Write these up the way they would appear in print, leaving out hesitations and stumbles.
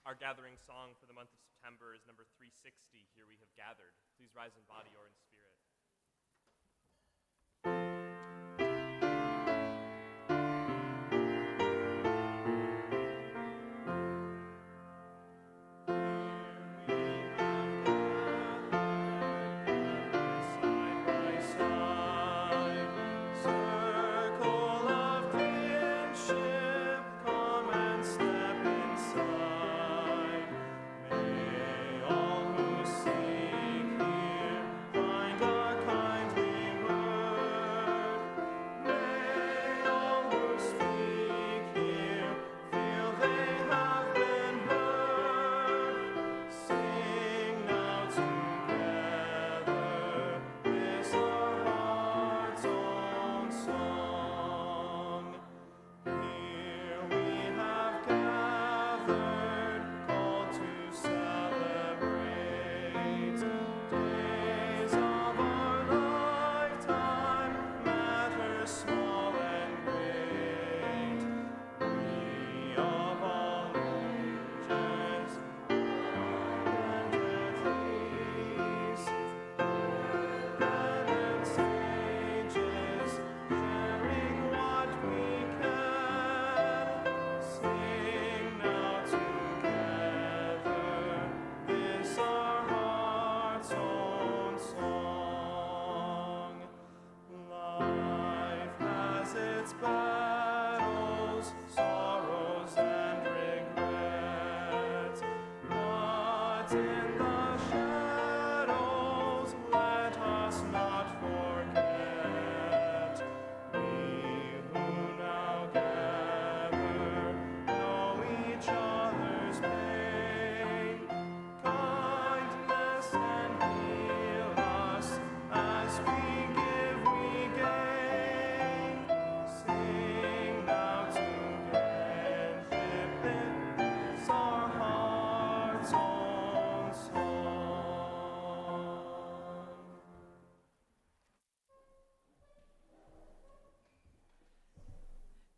Our gathering song for the month of September is number 360, Here We Have Gathered. Please rise in body or in spirit.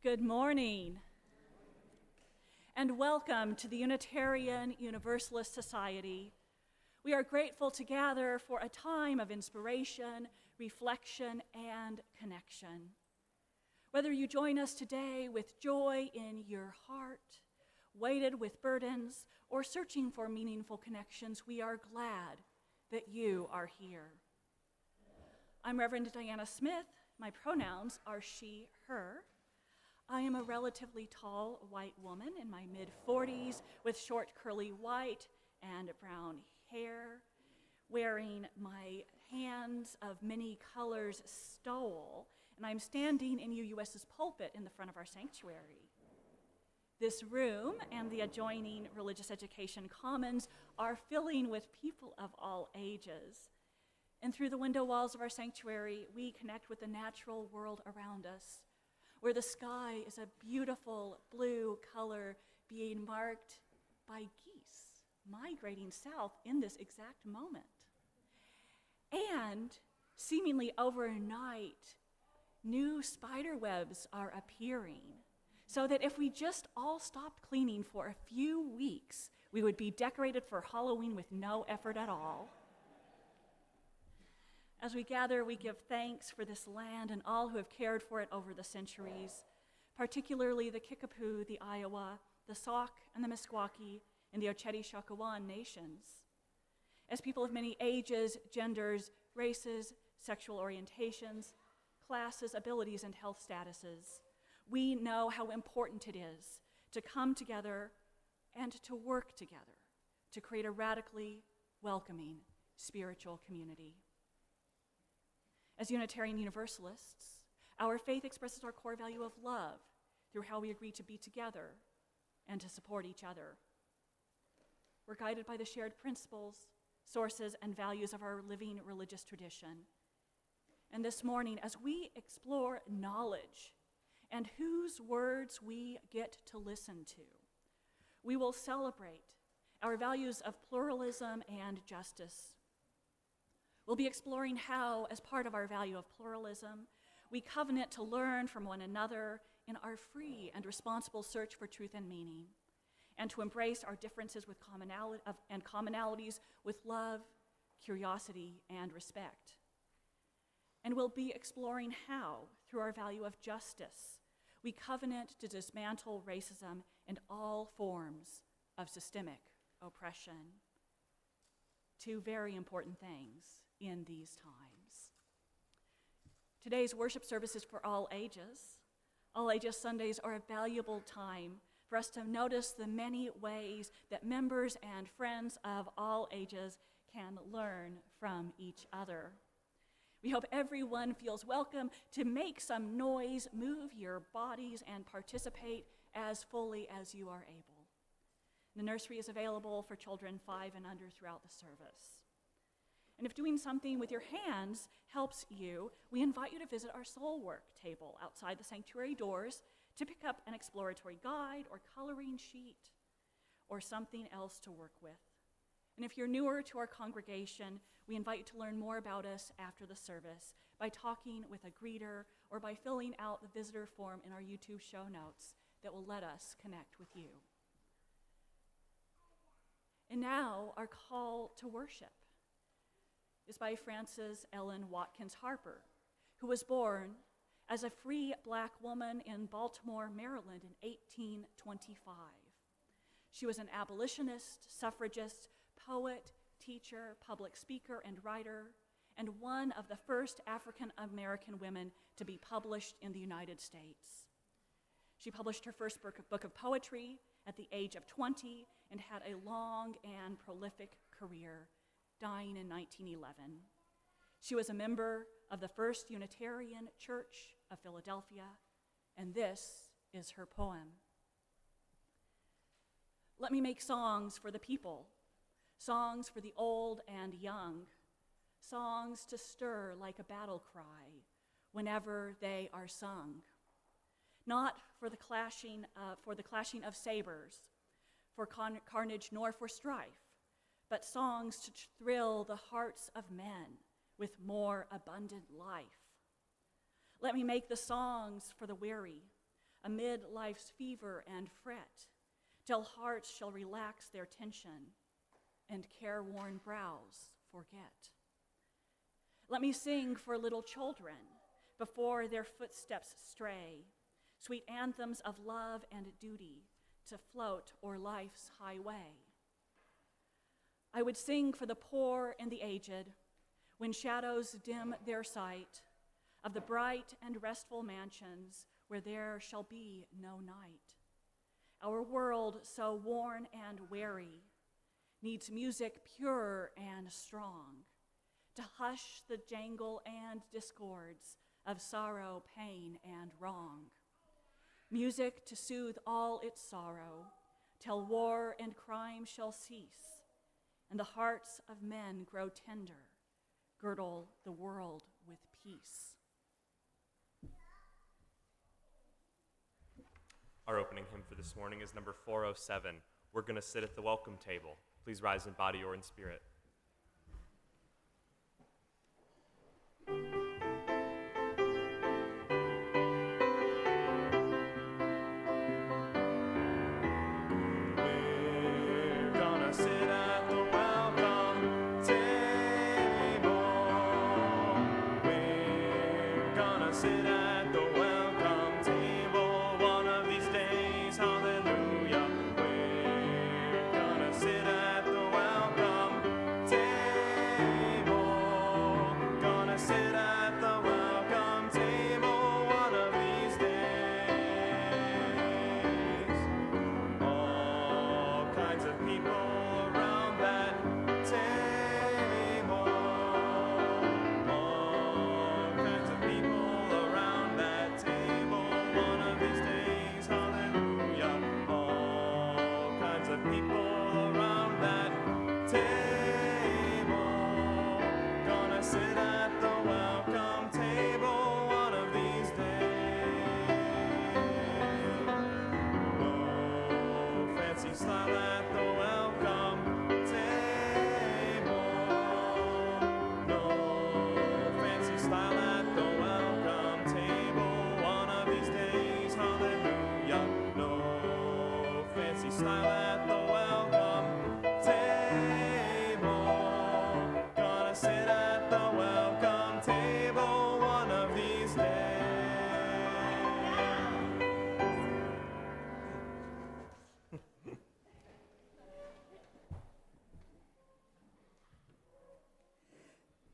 Good morning, and welcome to the Unitarian Universalist Society. We are grateful to gather for a time of inspiration, reflection, and connection. Whether you join us today with joy in your heart, weighted with burdens, or searching for meaningful connections, we are glad that you are here. I'm Reverend Diana Smith. My pronouns are she, her. I am a relatively tall white woman in my mid-40s with short curly white and brown hair, wearing my hands of many colors stole, and I'm standing in UUS's pulpit in the front of our sanctuary. This room and the adjoining religious education commons are filling with people of all ages. And through the window walls of our sanctuary, we connect with the natural world around us, where the sky is a beautiful blue color being marked by geese migrating south in this exact moment. And seemingly overnight, new spider webs are appearing, so that if we just all stopped cleaning for a few weeks, we would be decorated for Halloween with no effort at all. As we gather, we give thanks for this land and all who have cared for it over the centuries, particularly the Kickapoo, the Iowa, the Sauk, and the Meskwaki, and the Oceti-Sakowin nations. As people of many ages, genders, races, sexual orientations, classes, abilities, and health statuses, we know how important it is to come together and to work together to create a radically welcoming spiritual community. As Unitarian Universalists, our faith expresses our core value of love through how we agree to be together and to support each other. We're guided by the shared principles, sources, and values of our living religious tradition. And this morning, as we explore knowledge and whose words we get to listen to, we will celebrate our values of pluralism and justice. We'll be exploring how, as part of our value of pluralism, we covenant to learn from one another in our free and responsible search for truth and meaning. and to embrace our differences with commonalities with love, curiosity, and respect. And we'll be exploring how, through our value of justice, we covenant to dismantle racism and all forms of systemic oppression. Two very important things in these times. Today's worship service is for all ages. All Ages Sundays are a valuable time for us to notice the many ways that members and friends of all ages can learn from each other. We hope everyone feels welcome to make some noise, move your bodies, and participate as fully as you are able. The nursery is available for children 5 and under throughout the service. And if doing something with your hands helps you, we invite you to visit our soul work table outside the sanctuary doors to pick up an exploratory guide or coloring sheet or something else to work with. And if you're newer to our congregation, we invite you to learn more about us after the service by talking with a greeter or by filling out the visitor form in our YouTube show notes that will let us connect with you. And now, our call to worship is by Frances Ellen Watkins Harper, who was born as a free black woman in Baltimore, Maryland in 1825. She was an abolitionist, suffragist, poet, teacher, public speaker, and writer, and one of the first African American women to be published in the United States. She published her first book of poetry at the age of 20 and had a long and prolific career, dying in 1911. She was a member of the First Unitarian Church of Philadelphia, and this is her poem. Let me make songs for the people, songs for the old and young, songs to stir like a battle cry whenever they are sung. Not for the clashing of sabers, for carnage nor for strife, but songs to thrill the hearts of men with more abundant life. Let me make the songs for the weary, amid life's fever and fret, till hearts shall relax their tension and careworn brows forget. Let me sing for little children before their footsteps stray, sweet anthems of love and duty to float o'er life's highway. I would sing for the poor and the aged when shadows dim their sight of the bright and restful mansions where there shall be no night. Our world, so worn and weary, needs music pure and strong to hush the jangle and discords of sorrow, pain, and wrong. Music to soothe all its sorrow till war and crime shall cease and the hearts of men grow tender, girdle the world with peace. Our opening hymn for this morning is number 407. We're going to sit at the welcome table. Please rise in body or in spirit.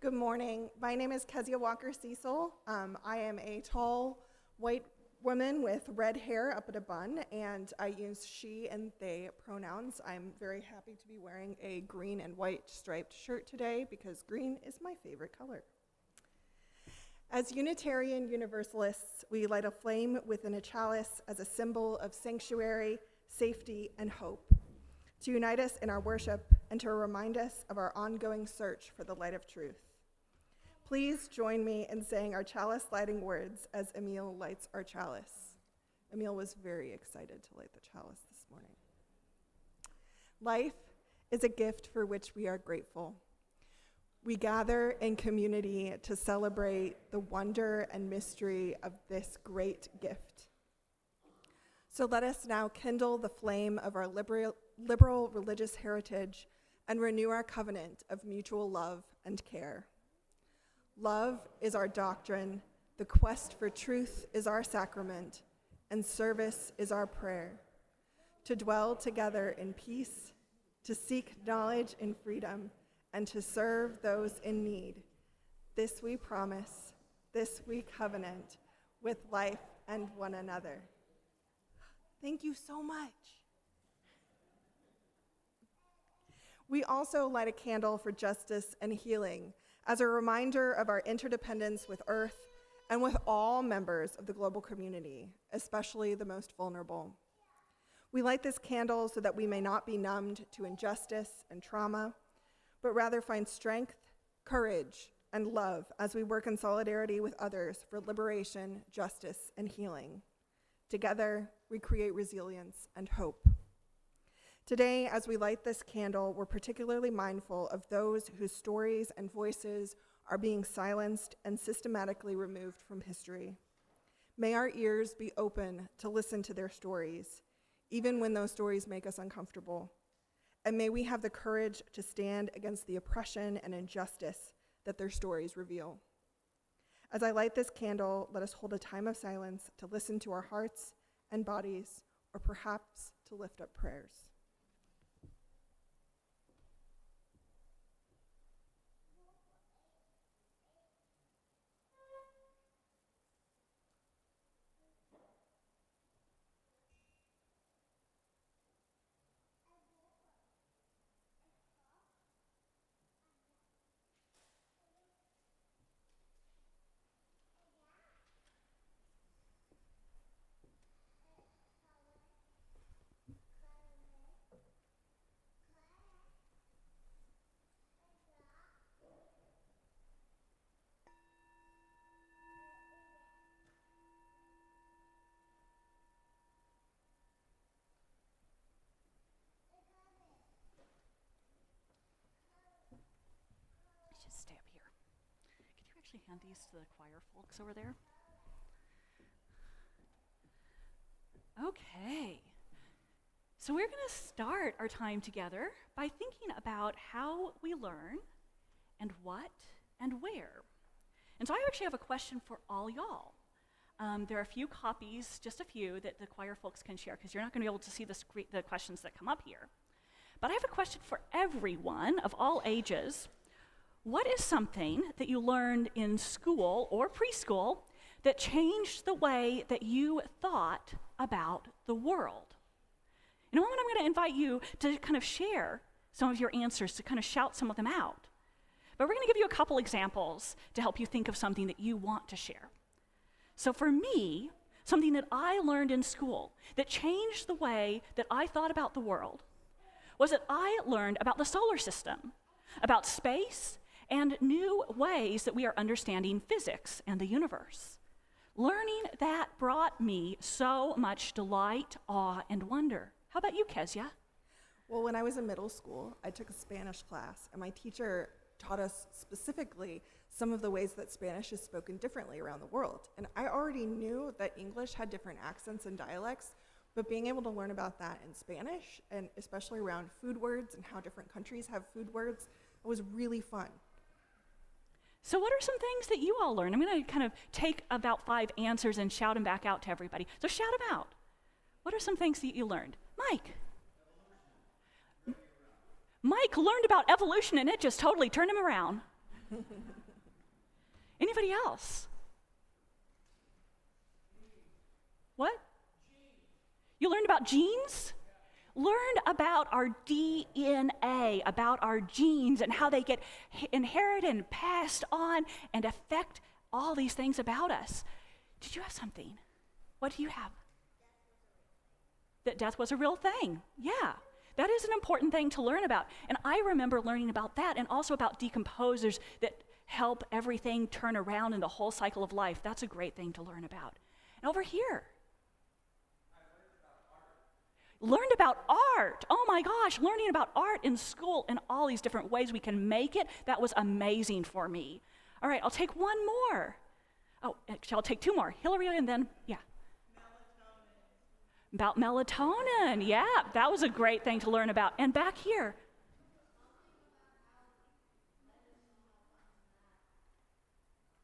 Good morning. My name is Kezia Walker Cecil. I am a tall white woman with red hair up at a bun, and I use she and they pronouns. I'm very happy to be wearing a green and white striped shirt today because green is my favorite color. As Unitarian Universalists, we light a flame within a chalice as a symbol of sanctuary, safety, and hope, to unite us in our worship and to remind us of our ongoing search for the light of truth. Please join me in saying our chalice lighting words as Emil lights our chalice. Emil was very excited to light the chalice this morning. Life is a gift for which we are grateful. We gather in community to celebrate the wonder and mystery of this great gift. So let us now kindle the flame of our liberal religious heritage and renew our covenant of mutual love and care. Love is our doctrine, the quest for truth is our sacrament, and service is our prayer. To dwell together in peace, to seek knowledge in freedom, and to serve those in need. This we promise, this we covenant, with life and one another. Thank you so much. We also light a candle for justice and healing as a reminder of our interdependence with Earth and with all members of the global community, especially the most vulnerable. We light this candle so that we may not be numbed to injustice and trauma, but rather find strength, courage, and love as we work in solidarity with others for liberation, justice, and healing. Together, we create resilience and hope. Today, as we light this candle, we're particularly mindful of those whose stories and voices are being silenced and systematically removed from history. May our ears be open to listen to their stories, even when those stories make us uncomfortable. And may we have the courage to stand against the oppression and injustice that their stories reveal. As I light this candle, let us hold a time of silence to listen to our hearts and bodies, or perhaps to lift up prayers. Just stay up here. Could you actually hand these to the choir folks over there? Okay. So we're going to start our time together by thinking about how we learn and what and where. And so I actually have a question for all y'all. There are a few copies, just a few, that the choir folks can share because you're not going to be able to see the questions that come up here. But I have a question for everyone of all ages. What is something that you learned in school or preschool that changed the way that you thought about the world? In a moment, I'm going to invite you to kind of share some of your answers, to kind of shout some of them out. But we're going to give you a couple examples to help you think of something that you want to share. So for me, something that I learned in school that changed the way that I thought about the world was that I learned about the solar system, about space, and new ways that we are understanding physics and the universe. Learning that brought me so much delight, awe, and wonder. How about you, Kezia? Well, when I was in middle school, I took a Spanish class, and my teacher taught us specifically some of the ways that Spanish is spoken differently around the world. And I already knew that English had different accents and dialects, but being able to learn about that in Spanish, and especially around food words and how different countries have food words, was really fun. So what are some things that you all learned? I'm going to kind of take about 5 answers and shout them back out to everybody. So shout them out. What are some things that you learned? Mike. Mike learned about evolution, and it just totally turned him around. Anybody else? What? You learned about genes? Learned about our DNA, about our genes and how they get inherited and passed on and affect all these things about us. Did you have something? What do you have? That death was a real thing. Yeah, that is an important thing to learn about. And I remember learning about that and also about decomposers that help everything turn around in the whole cycle of life. That's a great thing to learn about. And over here, learned about art. Oh my gosh, learning about art in school in all these different ways we can make it. That was amazing for me. All right, I'll take one more. Oh, actually, I'll take two more. Hillary and then, yeah. Melatonin. About melatonin, yeah. That was a great thing to learn about. And back here.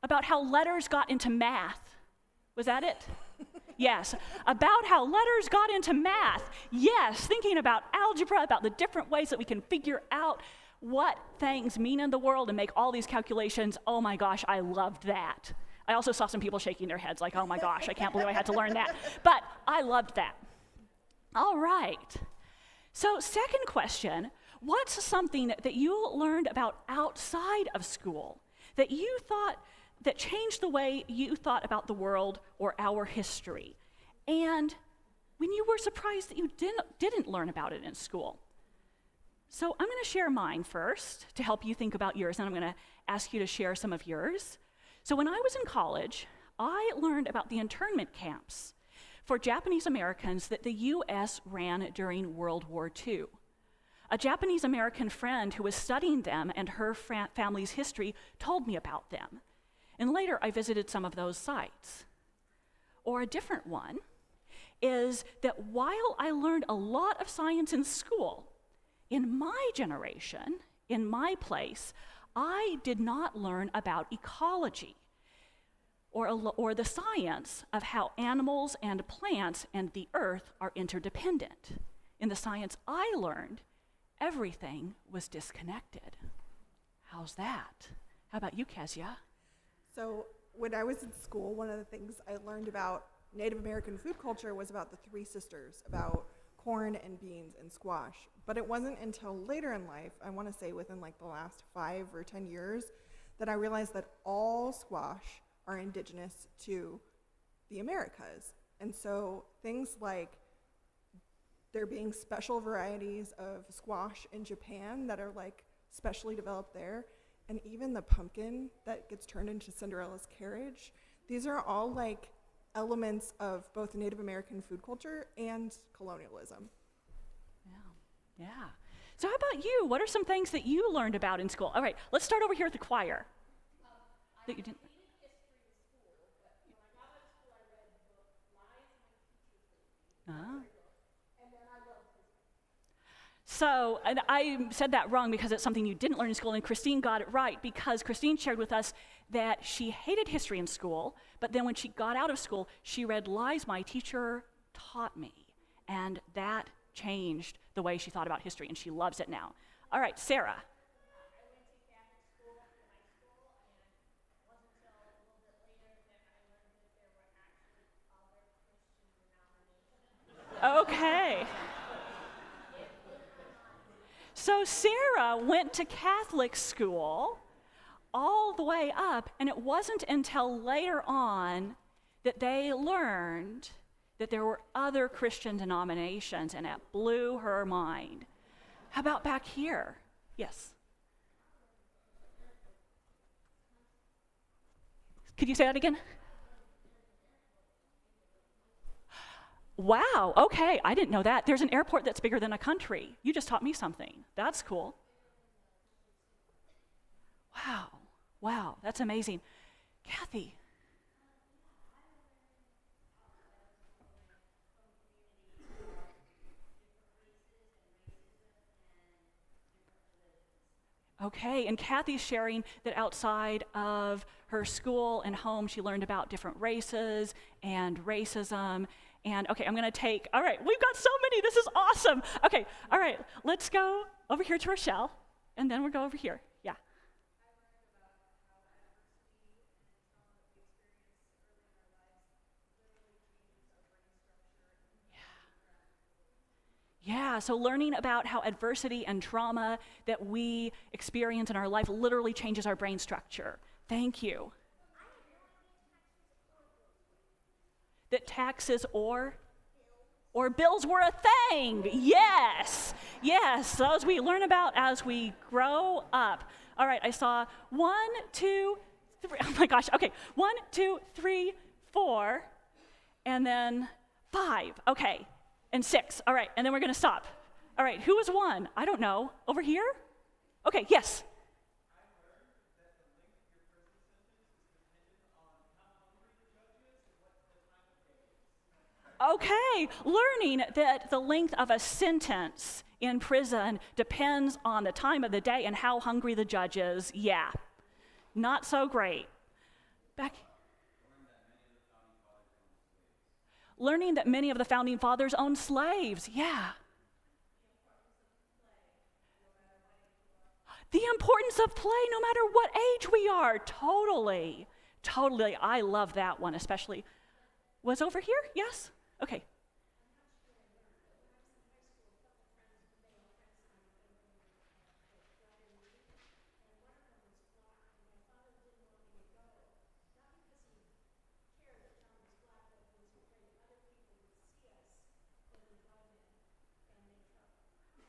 About how letters got into math. Was that it? Yes, about how letters got into math. Yes, thinking about algebra, about the different ways that we can figure out what things mean in the world and make all these calculations. Oh my gosh, I loved that. I also saw some people shaking their heads like, oh my gosh, I can't believe I had to learn that. But I loved that. All right. So second question, what's something that you learned about outside of school that you thought that changed the way you thought about the world or our history? And when you were surprised that you didn't learn about it in school. So I'm going to share mine first to help you think about yours, and I'm going to ask you to share some of yours. So when I was in college, I learned about the internment camps for Japanese Americans that the U.S. ran during World War II. A Japanese American friend who was studying them and her family's history told me about them. And later, I visited some of those sites. Or a different one is that while I learned a lot of science in school, in my generation, in my place, I did not learn about ecology or the science of how animals and plants and the earth are interdependent. In the science I learned, everything was disconnected. How's that? How about you, Kezia? So when I was in school, one of the things I learned about Native American food culture was about the three sisters, about corn and beans and squash. But it wasn't until later in life, I want to say within like the last 5 or 10 years, that I realized that all squash are indigenous to the Americas. And so things like there being special varieties of squash in Japan that are like specially developed there, and even the pumpkin that gets turned into Cinderella's carriage, these are all like elements of both Native American food culture and colonialism. Yeah. So how about you? What are some things that you learned about in school? All right, let's start over here at the choir. That you didn't. So, and I said that wrong because it's something you didn't learn in school, and Christine got it right because Christine shared with us that she hated history in school, but then when she got out of school, she read Lies My Teacher Taught Me, and that changed the way she thought about history, and she loves it now. All right, Sarah. Okay. So Sarah went to Catholic school all the way up, and it wasn't until later on that they learned that there were other Christian denominations, and it blew her mind. How about back here? Yes. Could you say that again? Wow, okay, I didn't know that. There's an airport that's bigger than a country. You just taught me something. That's cool. Wow, that's amazing. Kathy. Okay, and Kathy's sharing that outside of her school and home, she learned about different races and racism. And okay, I'm gonna take, all right, we've got so many, this is awesome. Okay, all right, let's go over here to Rochelle, and then we'll go over here, yeah. Yeah, so learning about how adversity and trauma that we experience in our life literally changes our brain structure. Thank you. That taxes or bills were a thing. Yes. Yes, those we learn about as we grow up. All right, I saw 1, 2, 3. Oh my gosh. Okay, 1, 2, 3, 4, and then 5. Okay, and 6. All right, and then we're going to stop. All right, who was 1? I don't know. Over here? Okay, yes. Okay, learning that the length of a sentence in prison depends on the time of the day and how hungry the judge is. Yeah, not so great. Back. Learning that many of the founding fathers owned slaves. Yeah. The importance of play no matter what age we are. Totally. Totally. I love that one, especially. Was over here? Yes? Okay.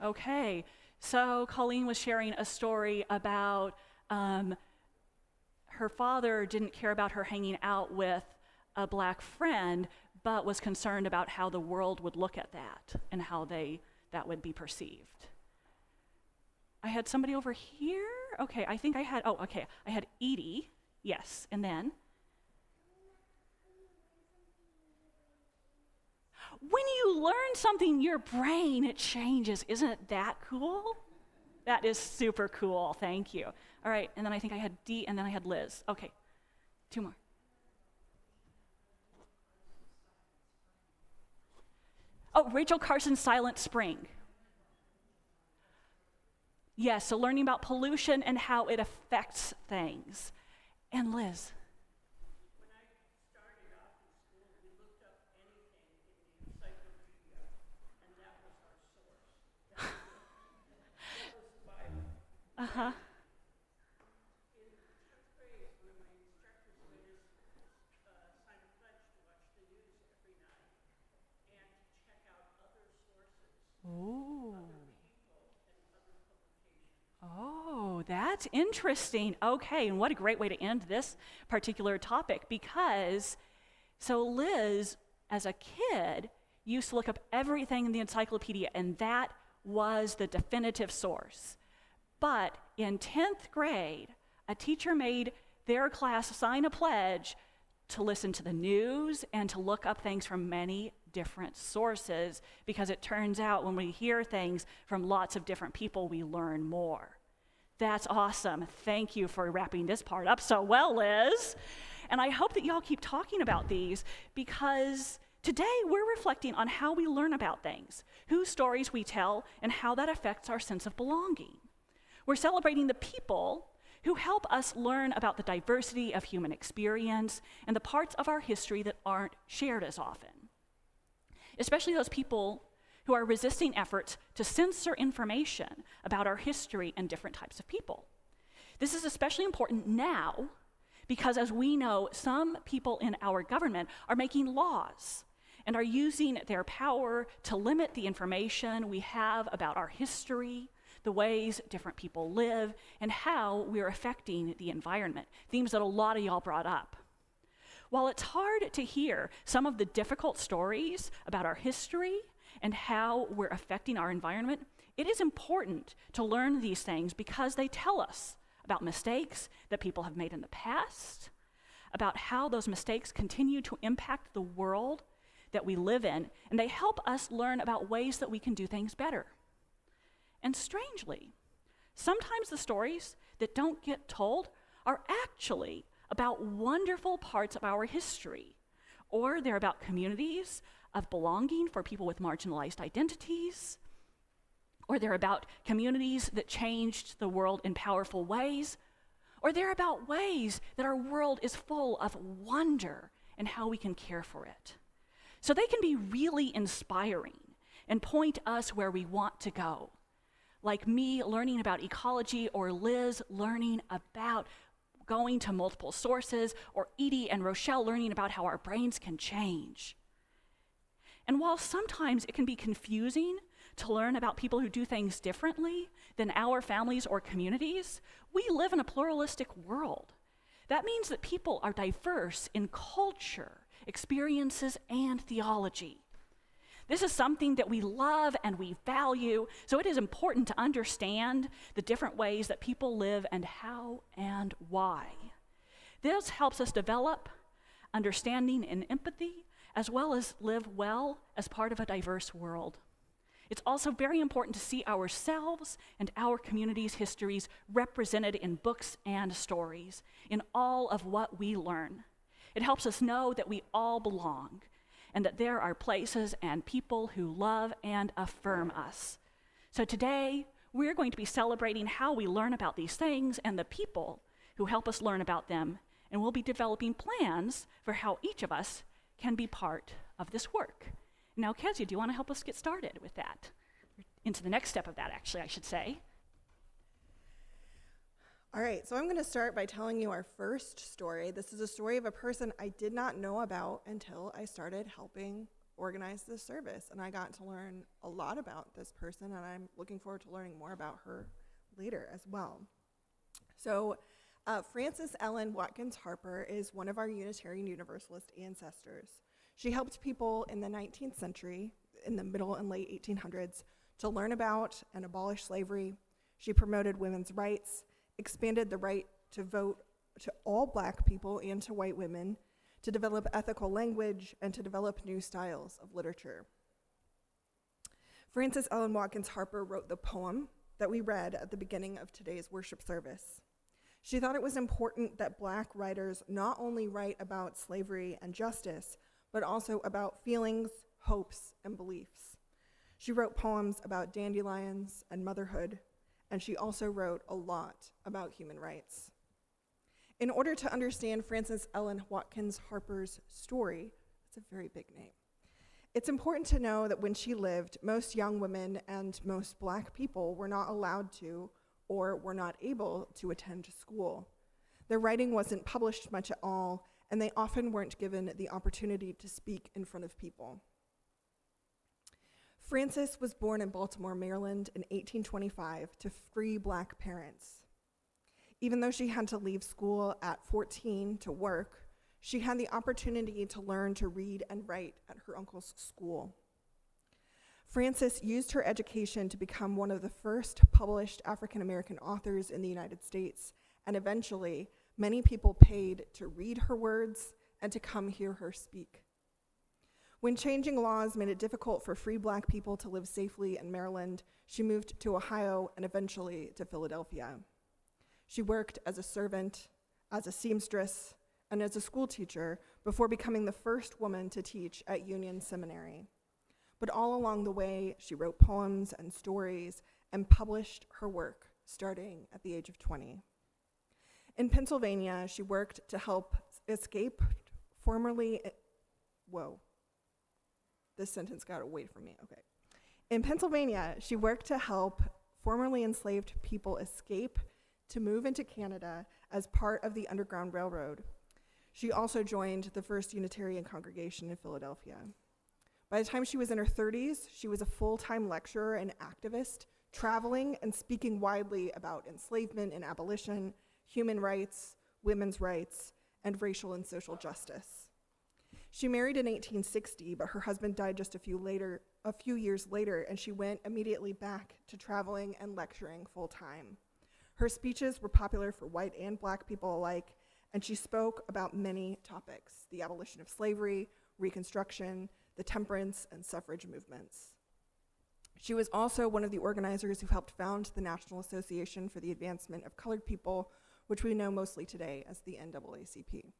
Okay, so Colleen was sharing a story about her father didn't care about her hanging out with a black friend, but was concerned about how the world would look at that and how that would be perceived. I had somebody over here. Okay, I think I had, I had Edie, yes, and then. When you learn something, your brain, it changes. Isn't that cool? That is super cool. Thank you. All right, and then I think I had Dee, and then I had Liz. Okay, 2 more. Oh, Rachel Carson's Silent Spring. Yes, so learning about pollution and how it affects things. And Liz. When I started off in school, we looked up anything in the encyclopedia, and that was our source. That was the Bible. Uh-huh. In 10th grade, one of my instructors made us sign a pledge to watch the news every night and to check out other sources, Ooh. other people, and other publications. Oh, that's interesting. Okay, and what a great way to end this particular topic, because so Liz, as a kid, used to look up everything in the encyclopedia, and that was the definitive source. But in 10th grade, a teacher made their class sign a pledge to listen to the news and to look up things from many different sources, because it turns out when we hear things from lots of different people, we learn more. That's awesome. Thank you for wrapping this part up so well, Liz. And I hope that y'all keep talking about these, because today we're reflecting on how we learn about things, whose stories we tell, and how that affects our sense of belonging. We're celebrating the people who help us learn about the diversity of human experience and the parts of our history that aren't shared as often, especially those people who are resisting efforts to censor information about our history and different types of people. This is especially important now because, as we know, some people in our government are making laws and are using their power to limit the information we have about our history, the ways different people live, and how we're affecting the environment, themes that a lot of y'all brought up. While it's hard to hear some of the difficult stories about our history and how we're affecting our environment, it is important to learn these things because they tell us about mistakes that people have made in the past, about how those mistakes continue to impact the world that we live in, and they help us learn about ways that we can do things better. And strangely, sometimes the stories that don't get told are actually about wonderful parts of our history, or they're about communities of belonging for people with marginalized identities, or they're about communities that changed the world in powerful ways, or they're about ways that our world is full of wonder and how we can care for it. So they can be really inspiring and point us where we want to go. Like me learning about ecology, or Liz learning about going to multiple sources, or Edie and Rochelle learning about how our brains can change. And while sometimes it can be confusing to learn about people who do things differently than our families or communities, we live in a pluralistic world. That means that people are diverse in culture, experiences, and theology. This is something that we love and we value, so it is important to understand the different ways that people live and how and why. This helps us develop understanding and empathy, as well as live well as part of a diverse world. It's also very important to see ourselves and our community's histories represented in books and stories, in all of what we learn. It helps us know that we all belong, and that there are places and people who love and affirm us. So today, we're going to be celebrating how we learn about these things and the people who help us learn about them, and we'll be developing plans for how each of us can be part of this work. Now, Kezia, do you want to help us get started with that? Into the next step of that, actually, I should say. All right, so I'm going to start by telling you our first story. This is a story of a person I did not know about until I started helping organize this service, and I got to learn a lot about this person, and I'm looking forward to learning more about her later as well. So Frances Ellen Watkins Harper is one of our Unitarian Universalist ancestors. She helped people in the 19th century, in the middle and late 1800s, to learn about and abolish slavery. She promoted women's rights, expanded the right to vote to all Black people and to white women, to develop ethical language, and to develop new styles of literature. Frances Ellen Watkins Harper wrote the poem that we read at the beginning of today's worship service. She thought it was important that Black writers not only write about slavery and justice, but also about feelings, hopes, and beliefs. She wrote poems about dandelions and motherhood, and she also wrote a lot about human rights. In order to understand Frances Ellen Watkins Harper's story, it's a very big name, it's important to know that when she lived, most young women and most Black people were not allowed to or were not able to attend school. Their writing wasn't published much at all, and they often weren't given the opportunity to speak in front of people. Frances was born in Baltimore, Maryland in 1825 to free Black parents. Even though she had to leave school at 14 to work, she had the opportunity to learn to read and write at her uncle's school. Frances used her education to become one of the first published African American authors in the United States, and eventually, many people paid to read her words and to come hear her speak. When changing laws made it difficult for free Black people to live safely in Maryland, she moved to Ohio and eventually to Philadelphia. She worked as a servant, as a seamstress, and as a school teacher before becoming the first woman to teach at Union Seminary. But all along the way, she wrote poems and stories and published her work, starting at the age of 20. In Pennsylvania, she worked to help escape formerly, this sentence got away from me, okay. In Pennsylvania, she worked to help formerly enslaved people escape to move into Canada as part of the Underground Railroad. She also joined the First Unitarian Congregation in Philadelphia. By the time she was in her 30s, she was a full-time lecturer and activist, traveling and speaking widely about enslavement and abolition, human rights, women's rights, and racial and social justice. She married in 1860, but her husband died just a few years later, and she went immediately back to traveling and lecturing full-time. Her speeches were popular for white and Black people alike, and she spoke about many topics: the abolition of slavery, Reconstruction, the temperance and suffrage movements. She was also one of the organizers who helped found the National Association for the Advancement of Colored People, which we know mostly today as the NAACP.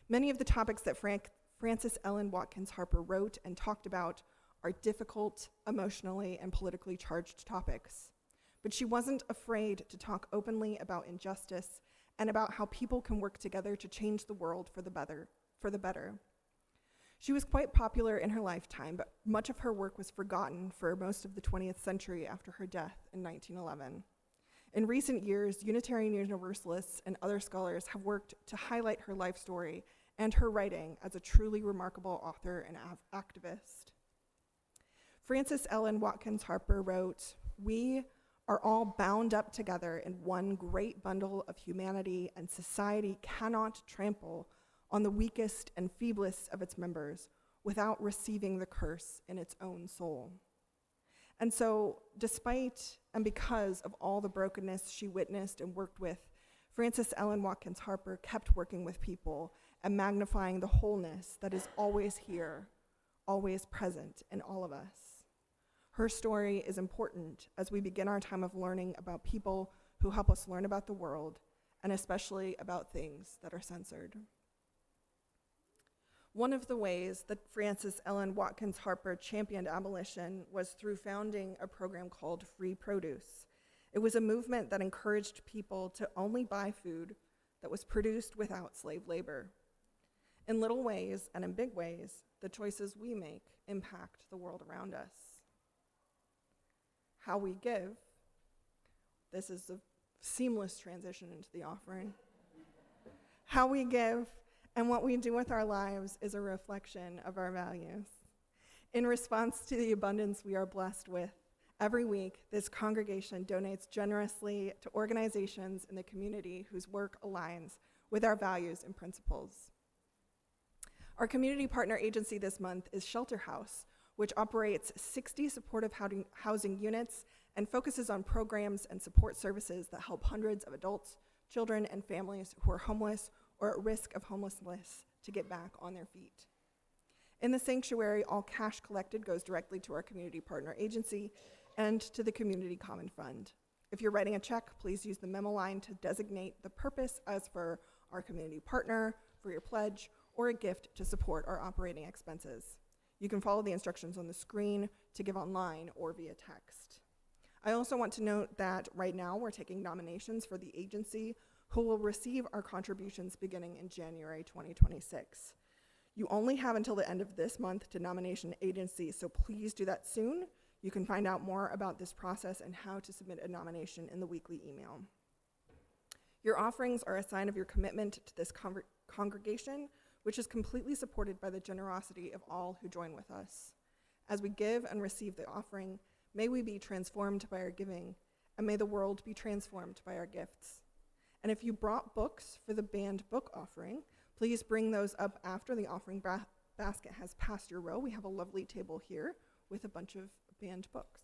Many of the topics that Frances Ellen Watkins Harper wrote and talked about are difficult, emotionally, and politically charged topics. But she wasn't afraid to talk openly about injustice and about how people can work together to change the world for the better. She was quite popular in her lifetime, but much of her work was forgotten for most of the 20th century after her death in 1911. In recent years, Unitarian Universalists and other scholars have worked to highlight her life story and her writing as a truly remarkable author and activist. Frances Ellen Watkins Harper wrote, "We are all bound up together in one great bundle of humanity, and society cannot trample on the weakest and feeblest of its members without receiving the curse in its own soul." And so, despite and because of all the brokenness she witnessed and worked with, Frances Ellen Watkins Harper kept working with people and magnifying the wholeness that is always here, always present in all of us. Her story is important as we begin our time of learning about people who help us learn about the world, and especially about things that are censored. One of the ways that Frances Ellen Watkins Harper championed abolition was through founding a program called Free Produce. It was a movement that encouraged people to only buy food that was produced without slave labor. In little ways and in big ways, the choices we make impact the world around us. How we give, this is a seamless transition into the offering. How we give and what we do with our lives is a reflection of our values. In response to the abundance we are blessed with, every week this congregation donates generously to organizations in the community whose work aligns with our values and principles. Our community partner agency this month is Shelter House, which operates 60 supportive housing units and focuses on programs and support services that help hundreds of adults, children, and families who are homeless or at risk of homelessness to get back on their feet. In the sanctuary, all cash collected goes directly to our community partner agency and to the Community Common Fund. If you're writing a check, please use the memo line to designate the purpose as for our community partner, for your pledge, or a gift to support our operating expenses. You can follow the instructions on the screen to give online or via text. I also want to note that right now we're taking nominations for the agency who will receive our contributions beginning in January 2026. You only have until the end of this month to nomination agency, so please do that soon. You can find out more about this process and how to submit a nomination in the weekly email. Your offerings are a sign of your commitment to this congregation, which is completely supported by the generosity of all who join with us. As we give and receive the offering, may we be transformed by our giving, and may the world be transformed by our gifts. And if you brought books for the banned book offering, please bring those up after the offering basket has passed your row. We have a lovely table here with a bunch of banned books.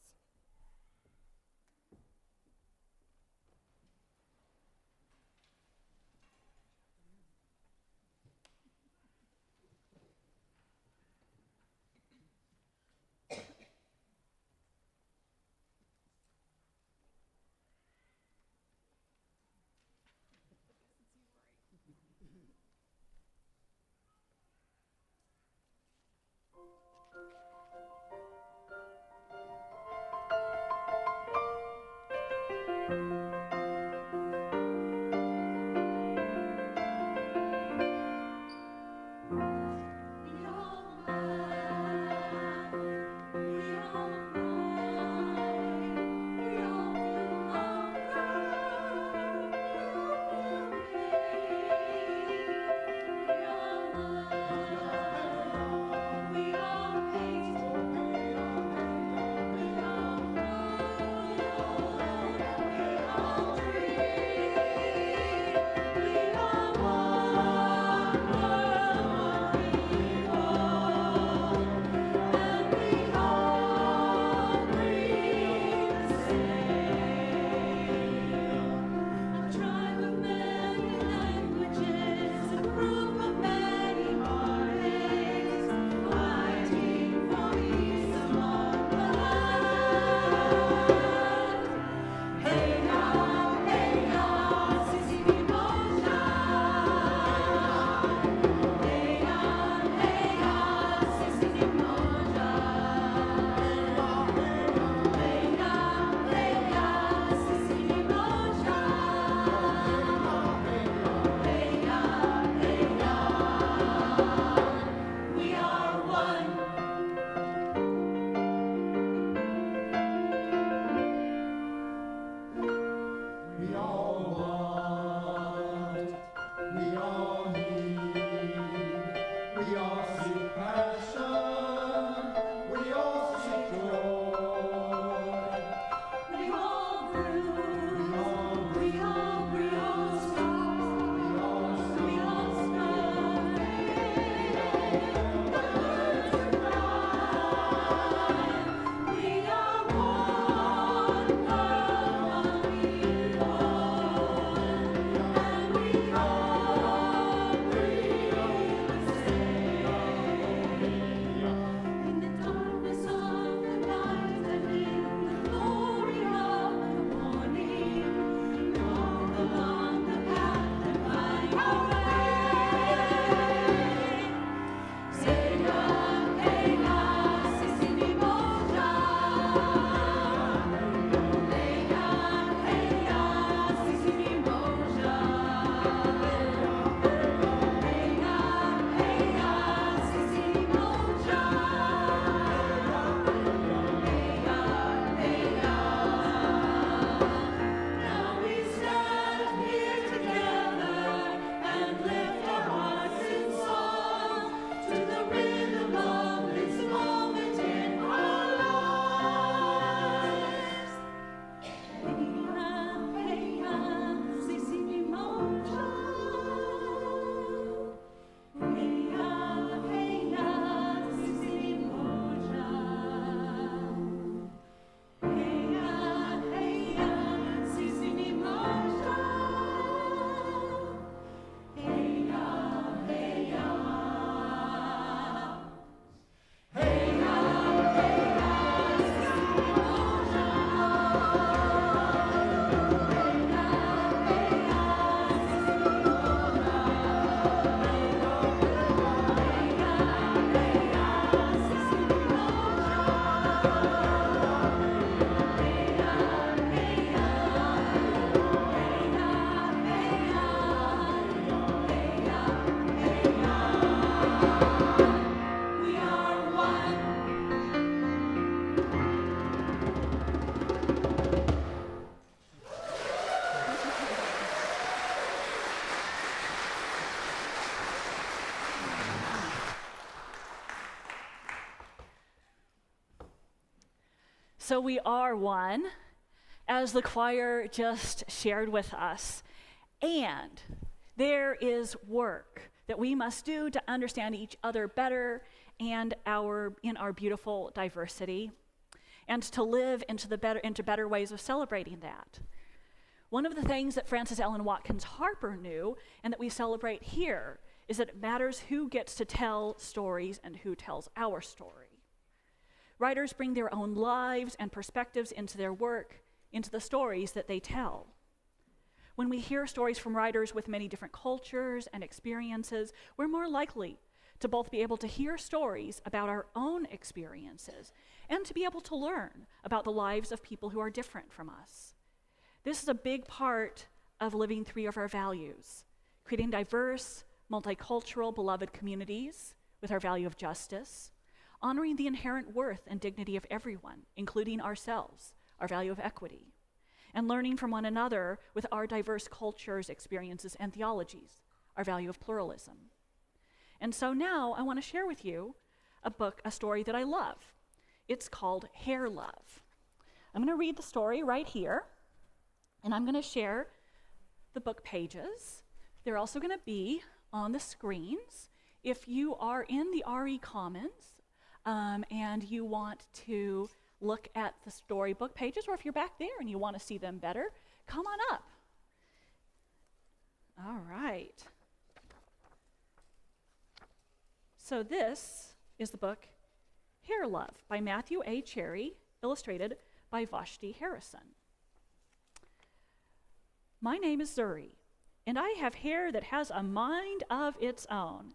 So we are one, as the choir just shared with us. And there is work that we must do to understand each other better and in our beautiful diversity, and to live into better ways of celebrating that. One of the things that Frances Ellen Watkins Harper knew, and that we celebrate here, is that it matters who gets to tell stories and who tells our story. Writers bring their own lives and perspectives into their work, into the stories that they tell. When we hear stories from writers with many different cultures and experiences, we're more likely to both be able to hear stories about our own experiences and to be able to learn about the lives of people who are different from us. This is a big part of living three of our values: creating diverse, multicultural, beloved communities with our value of justice, honoring the inherent worth and dignity of everyone, including ourselves, our value of equity, and learning from one another with our diverse cultures, experiences, and theologies, our value of pluralism. And so now I want to share with you a story that I love. It's called Hair Love. I'm going to read the story right here, and I'm going to share the book pages. They're also going to be on the screens. If you are in the RE Commons and you want to look at the storybook pages, or if you're back there and you want to see them better, come on up. All right. So this is the book Hair Love by Matthew A. Cherry, illustrated by Vashti Harrison. My name is Zuri, and I have hair that has a mind of its own.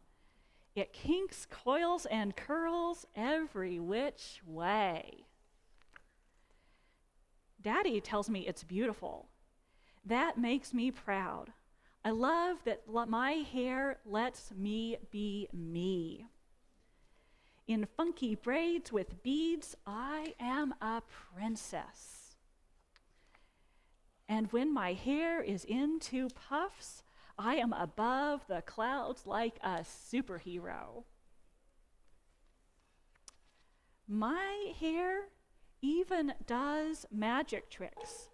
It kinks, coils, and curls every which way. Daddy tells me it's beautiful. That makes me proud. I love that my hair lets me be me. In funky braids with beads, I am a princess. And when my hair is into puffs, I am above the clouds like a superhero. My hair even does magic tricks.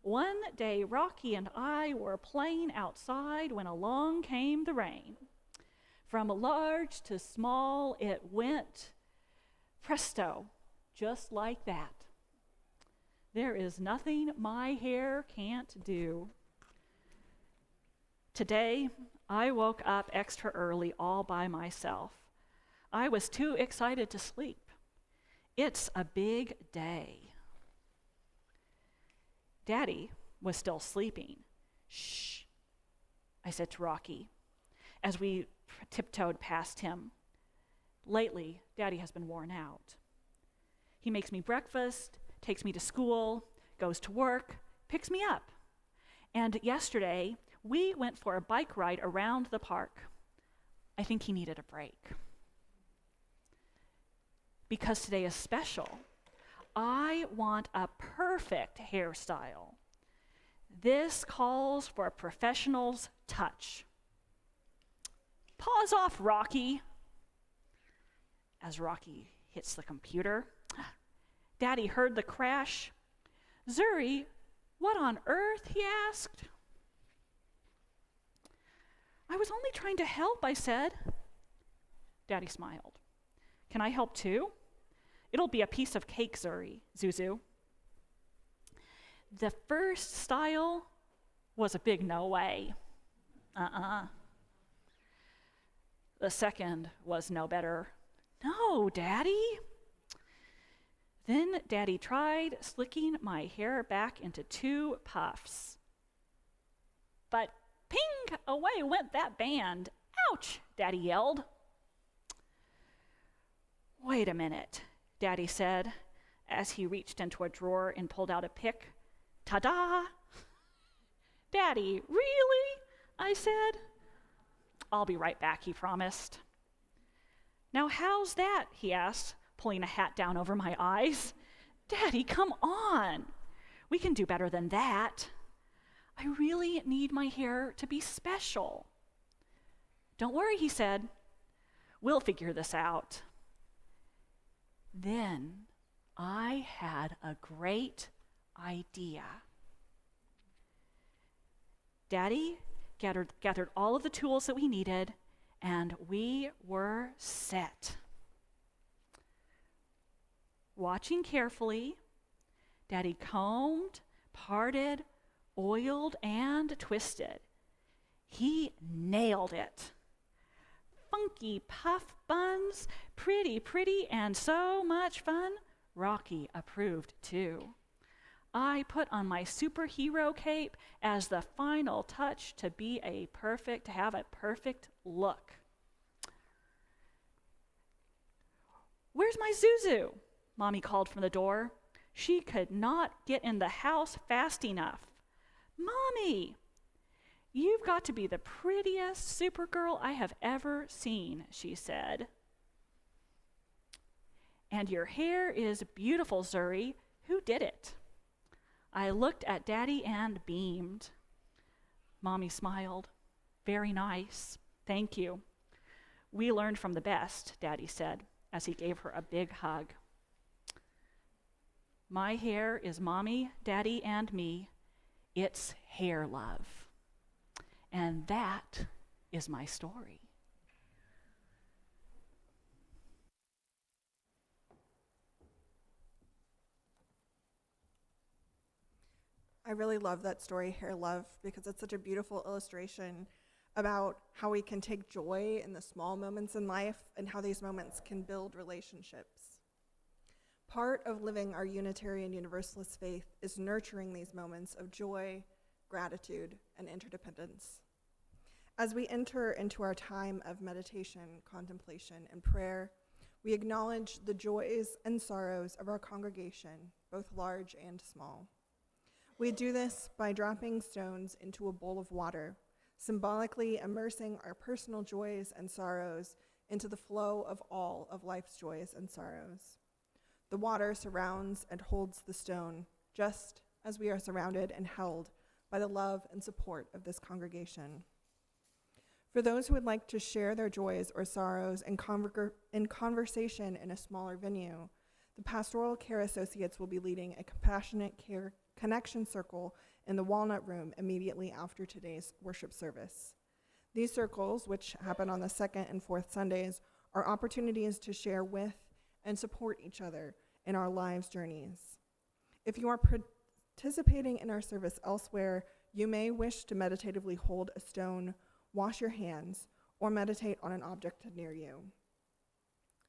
One day, Rocky and I were playing outside when along came the rain. From large to small, it went presto, just like that. There is nothing my hair can't do. Today, I woke up extra early all by myself. I was too excited to sleep. It's a big day. Daddy was still sleeping. Shh, I said to Rocky as we tiptoed past him. Lately, Daddy has been worn out. He makes me breakfast, takes me to school, goes to work, picks me up. And yesterday, we went for a bike ride around the park. I think he needed a break. Because today is special, I want a perfect hairstyle. This calls for a professional's touch. Paws off, Rocky. As Rocky hits the computer, Daddy heard the crash. Zuri, what on earth? He asked. I was only trying to help, I said. Daddy smiled. Can I help too? It'll be a piece of cake, Zuri, Zuzu. The first style was a big no way. The second was no better. No, Daddy. Then Daddy tried slicking my hair back into 2 puffs. But ping, away went that band. Ouch, Daddy yelled. Wait a minute, Daddy said, as he reached into a drawer and pulled out a pick. Ta-da! Daddy, really? I said. I'll be right back, he promised. Now how's that? He asked, pulling a hat down over my eyes. Daddy, come on. We can do better than that. I really need my hair to be special. Don't worry, he said. We'll figure this out. Then I had a great idea. Daddy gathered all of the tools that we needed, and we were set. Watching carefully, Daddy combed, parted, oiled, and twisted. He nailed it. Funky puff buns, pretty, and so much fun. Rocky approved too. I put on my superhero cape as the final touch to have a perfect look. "Where's my Zuzu?" Mommy called from the door. She could not get in the house fast enough. "Mommy, you've got to be the prettiest Supergirl I have ever seen," she said. "And your hair is beautiful, Zuri. Who did it?" I looked at Daddy and beamed. Mommy smiled. "Very nice. Thank you. We learned from the best," Daddy said as he gave her a big hug. My hair is Mommy, Daddy, and me. It's hair love. And that is my story. I really love that story, Hair Love, because it's such a beautiful illustration about how we can take joy in the small moments in life and how these moments can build relationships. Part of living our Unitarian Universalist faith is nurturing these moments of joy, gratitude, and interdependence. As we enter into our time of meditation, contemplation, and prayer, we acknowledge the joys and sorrows of our congregation, both large and small. We do this by dropping stones into a bowl of water, symbolically immersing our personal joys and sorrows into the flow of all of life's joys and sorrows. The water surrounds and holds the stone, just as we are surrounded and held by the love and support of this congregation. For those who would like to share their joys or sorrows in conversation in a smaller venue, the Pastoral Care Associates will be leading a Compassionate Care Connection Circle in the Walnut Room immediately after today's worship service. These circles, which happen on the second and fourth Sundays, are opportunities to share with and support each other in our lives' journeys. If you are participating in our service elsewhere, you may wish to meditatively hold a stone, wash your hands, or meditate on an object near you.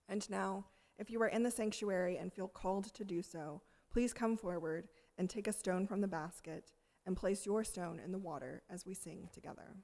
And now, if you are in the sanctuary and feel called to do so, please come forward and take a stone from the basket and place your stone in the water as we sing together.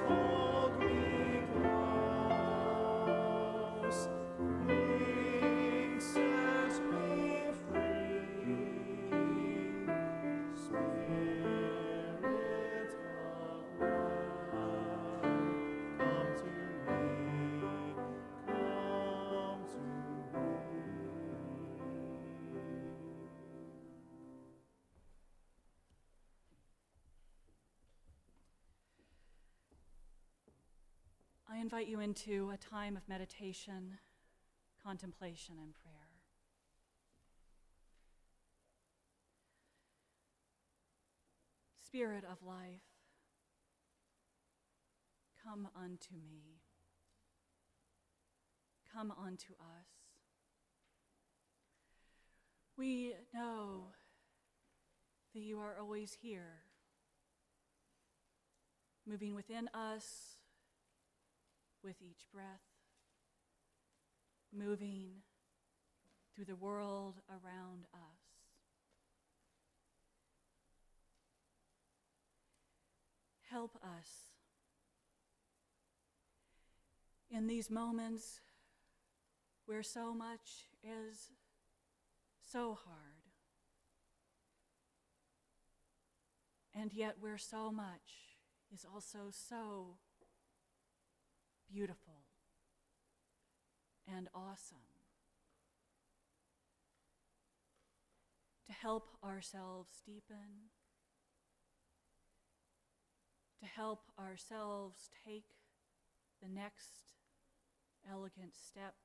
hold me close, please set me free. Spirit of life, come to me, come to me. I invite you into a time of meditation, contemplation, and prayer. Spirit of life, come unto me. Come unto us. We know that you are always here, moving within us with each breath, moving through the world around us. Help us in these moments where so much is so hard, and yet where so much is also so beautiful and awesome. To help ourselves deepen, to help ourselves take the next elegant step,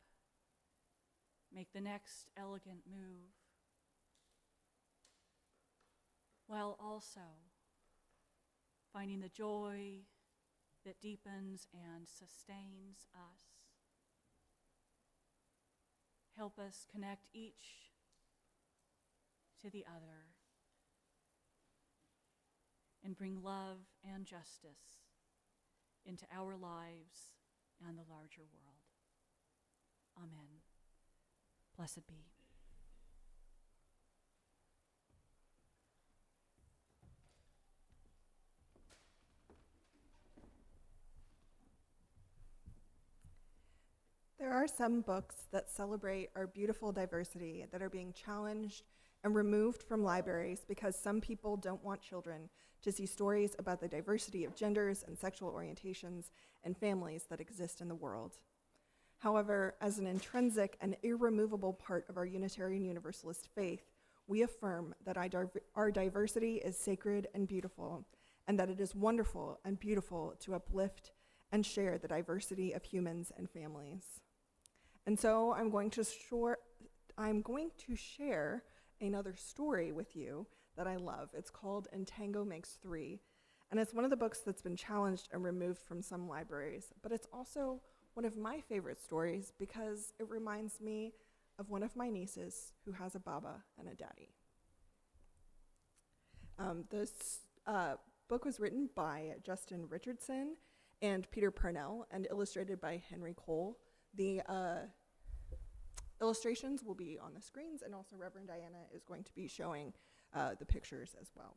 make the next elegant move, while also finding the joy that deepens and sustains us. Help us connect each to the other and bring love and justice into our lives and the larger world. Amen. Blessed be. There are some books that celebrate our beautiful diversity that are being challenged and removed from libraries because some people don't want children to see stories about the diversity of genders and sexual orientations and families that exist in the world. However, as an intrinsic and irremovable part of our Unitarian Universalist faith, we affirm that our diversity is sacred and beautiful, and that it is wonderful and beautiful to uplift and share the diversity of humans and families. And so I'm going to share another story with you that I love. It's called And Tango Makes Three, and it's one of the books that's been challenged and removed from some libraries, but it's also one of my favorite stories because it reminds me of one of my nieces who has a baba and a daddy. This book was written by Justin Richardson and Peter Purnell and illustrated by Henry Cole. The illustrations will be on the screens, and also Reverend Diana is going to be showing the pictures as well.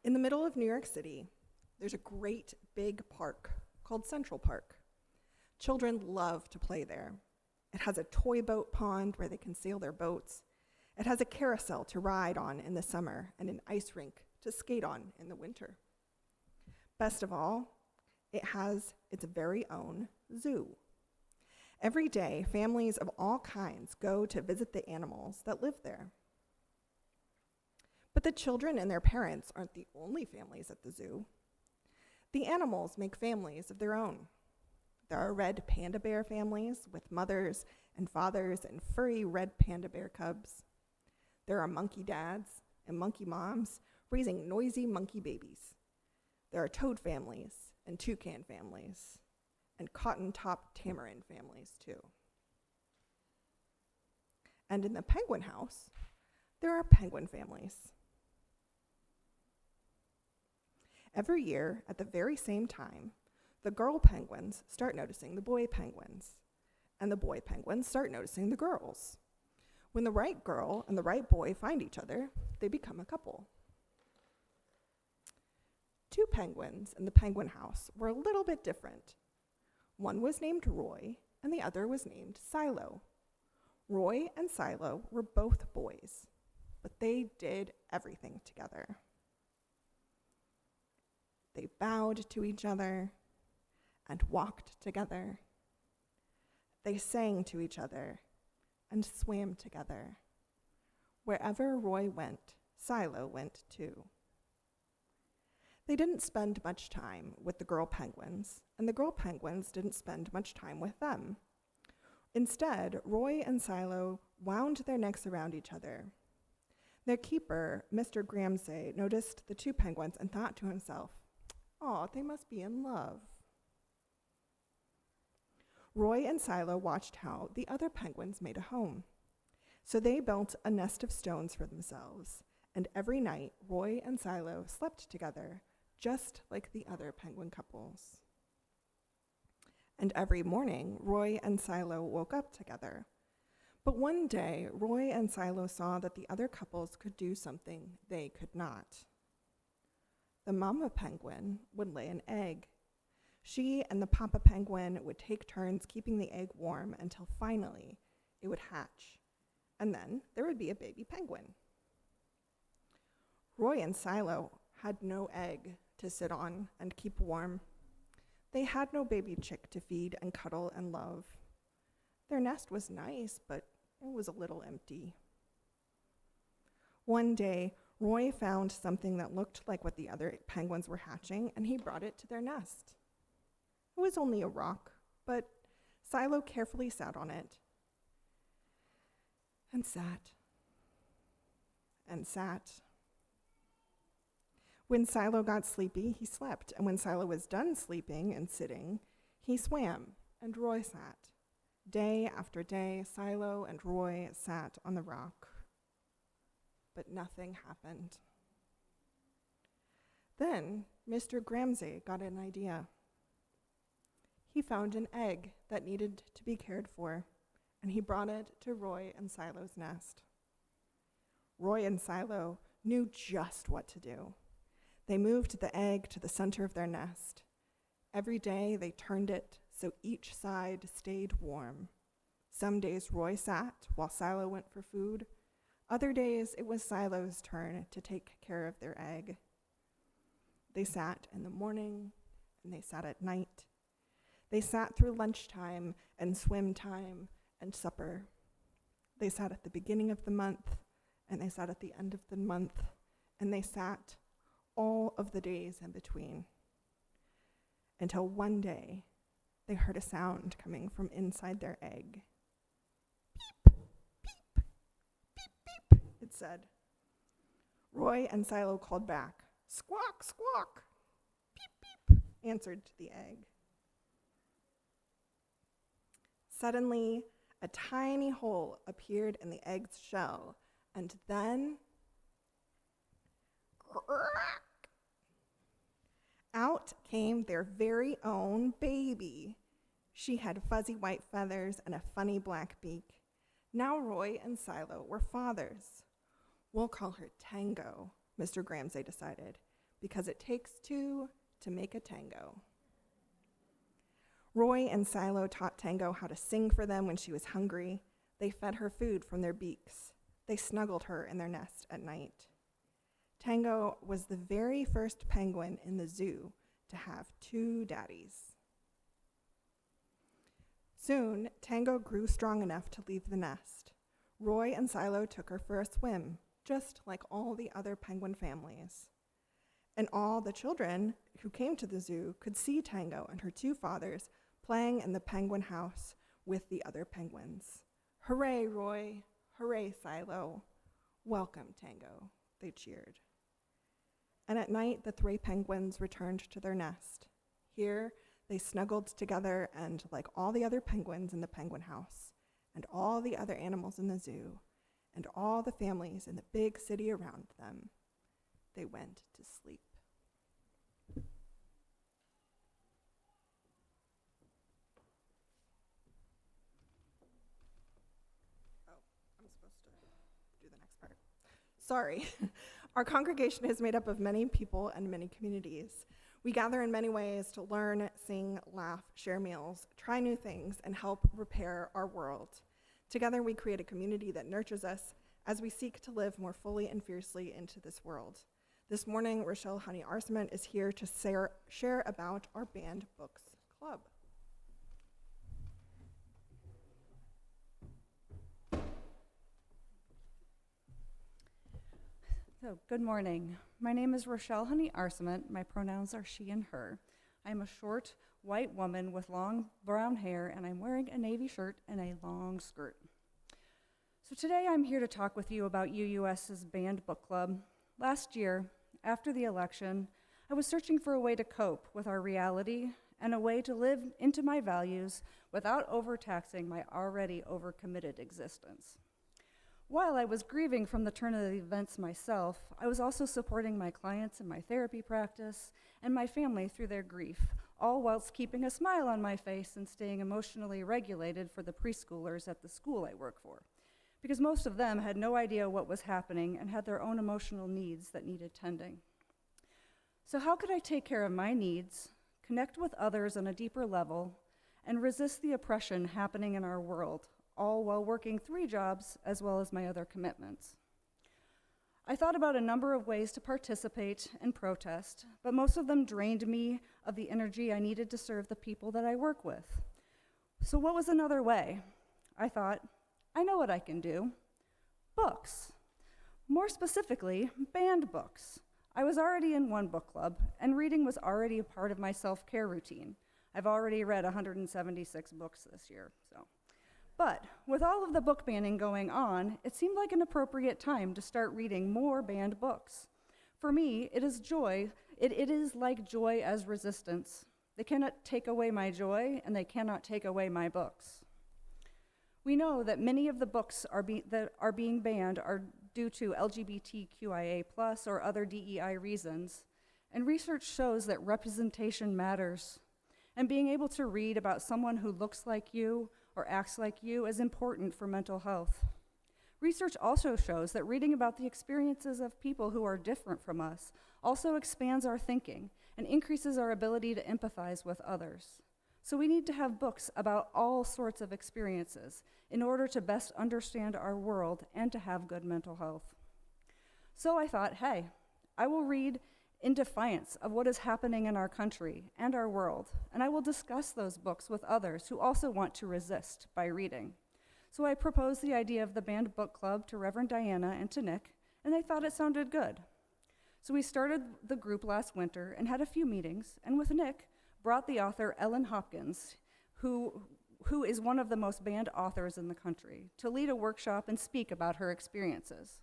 In the middle of New York City, there's a great big park called Central Park. Children love to play there. It has a toy boat pond where they can sail their boats. It has a carousel to ride on in the summer and an ice rink to skate on in the winter. Best of all, it has its very own zoo. Every day, families of all kinds go to visit the animals that live there. But the children and their parents aren't the only families at the zoo. The animals make families of their own. There are red panda bear families with mothers and fathers and furry red panda bear cubs. There are monkey dads and monkey moms raising noisy monkey babies. There are toad families and toucan families and cotton-top tamarin families too. And in the penguin house, there are penguin families. Every year, at the very same time, the girl penguins start noticing the boy penguins, and the boy penguins start noticing the girls. When the right girl and the right boy find each other, they become a couple. two penguins in the penguin house were a little bit different. One was named Roy, and the other was named Silo. Roy and Silo were both boys, but they did everything together. They bowed to each other and walked together. They sang to each other and swam together. Wherever Roy went, Silo went too. They didn't spend much time with the girl penguins, and the girl penguins didn't spend much time with them. Instead, Roy and Silo wound their necks around each other. Their keeper, Mr. Gramsay, noticed the two penguins and thought to himself, "Oh, they must be in love." Roy and Silo watched how the other penguins made a home. So they built a nest of stones for themselves, and every night Roy and Silo slept together, just like the other penguin couples. And every morning, Roy and Silo woke up together. But one day, Roy and Silo saw that the other couples could do something they could not. The mama penguin would lay an egg. She and the papa penguin would take turns keeping the egg warm until finally it would hatch, and then there would be a baby penguin. Roy and Silo had no egg to sit on and keep warm. They had no baby chick to feed and cuddle and love. Their nest was nice, but it was a little empty. One day, Roy found something that looked like what the other penguins were hatching, and he brought it to their nest. It was only a rock, but Silo carefully sat on it and sat and sat. When Silo got sleepy, he slept, and when Silo was done sleeping and sitting, he swam, and Roy sat. Day after day, Silo and Roy sat on the rock, but nothing happened. Then Mr. Gramsay got an idea. He found an egg that needed to be cared for, and he brought it to Roy and Silo's nest. Roy and Silo knew just what to do. They moved the egg to the center of their nest. Every day they turned it so each side stayed warm. Some days Roy sat while Silo went for food. Other days it was Silo's turn to take care of their egg. They sat in the morning and they sat at night. They sat through lunchtime and swim time and supper. They sat at the beginning of the month and they sat at the end of the month, and they sat all of the days in between, until one day they heard a sound coming from inside their egg. Beep, beep, beep, beep, it said. Roy and Silo called back. Squawk, squawk. Beep, beep, answered the egg. Suddenly, a tiny hole appeared in the egg's shell, and then crack! Out came their very own baby. She had fuzzy white feathers and a funny black beak. Now Roy and Silo were fathers. We'll call her Tango, Mr. Gramsay decided, because it takes two to make a tango. Roy and Silo taught Tango how to sing for them when she was hungry. They fed her food from their beaks. They snuggled her in their nest at night. Tango was the very first penguin in the zoo to have two daddies. Soon, Tango grew strong enough to leave the nest. Roy and Silo took her for a swim, just like all the other penguin families. And all the children who came to the zoo could see Tango and her two fathers playing in the penguin house with the other penguins. Hooray, Roy! Hooray, Silo! Welcome, Tango, they cheered. And at night, the three penguins returned to their nest. Here, they snuggled together, and like all the other penguins in the penguin house, and all the other animals in the zoo, and all the families in the big city around them, they went to sleep. Oh, I'm supposed to do the next part. Sorry. Our congregation is made up of many people and many communities. We gather in many ways to learn, sing, laugh, share meals, try new things, and help repair our world. Together, we create a community that nurtures us as we seek to live more fully and fiercely into this world. This morning, Rochelle Honey Arcement is here to share about our Banned Books Club. So, good morning. My name is Rochelle Honey Arcement. My pronouns are she and her. I'm a short, white woman with long brown hair, and I'm wearing a navy shirt and a long skirt. So today I'm here to talk with you about UUS's Banned Book Club. Last year, after the election, I was searching for a way to cope with our reality and a way to live into my values without overtaxing my already overcommitted existence. While I was grieving from the turn of the events myself, I was also supporting my clients in my therapy practice and my family through their grief, all whilst keeping a smile on my face and staying emotionally regulated for the preschoolers at the school I work for, because most of them had no idea what was happening and had their own emotional needs that needed tending. So how could I take care of my needs, connect with others on a deeper level, and resist the oppression happening in our world, all while working 3 jobs as well as my other commitments? I thought about a number of ways to participate and protest, but most of them drained me of the energy I needed to serve the people that I work with. So what was another way? I thought, I know what I can do. Books. More specifically, banned books. I was already in one book club, and reading was already a part of my self-care routine. I've already read 176 books this year, so. But with all of the book banning going on, it seemed like an appropriate time to start reading more banned books. For me, it is joy. It is like joy as resistance. They cannot take away my joy, and they cannot take away my books. We know that many of the books that are being banned are due to LGBTQIA+ or other DEI reasons, and research shows that representation matters, and being able to read about someone who looks like you or acts like you is important for mental health. Research also shows that reading about the experiences of people who are different from us also expands our thinking and increases our ability to empathize with others. So we need to have books about all sorts of experiences in order to best understand our world and to have good mental health. So I thought, hey, I will read in defiance of what is happening in our country and our world, and I will discuss those books with others who also want to resist by reading. So I proposed the idea of the Banned Book Club to Reverend Diana and to Nick, and they thought it sounded good. So we started the group last winter and had a few meetings, and with Nick, brought the author Ellen Hopkins, who is one of the most banned authors in the country, to lead a workshop and speak about her experiences.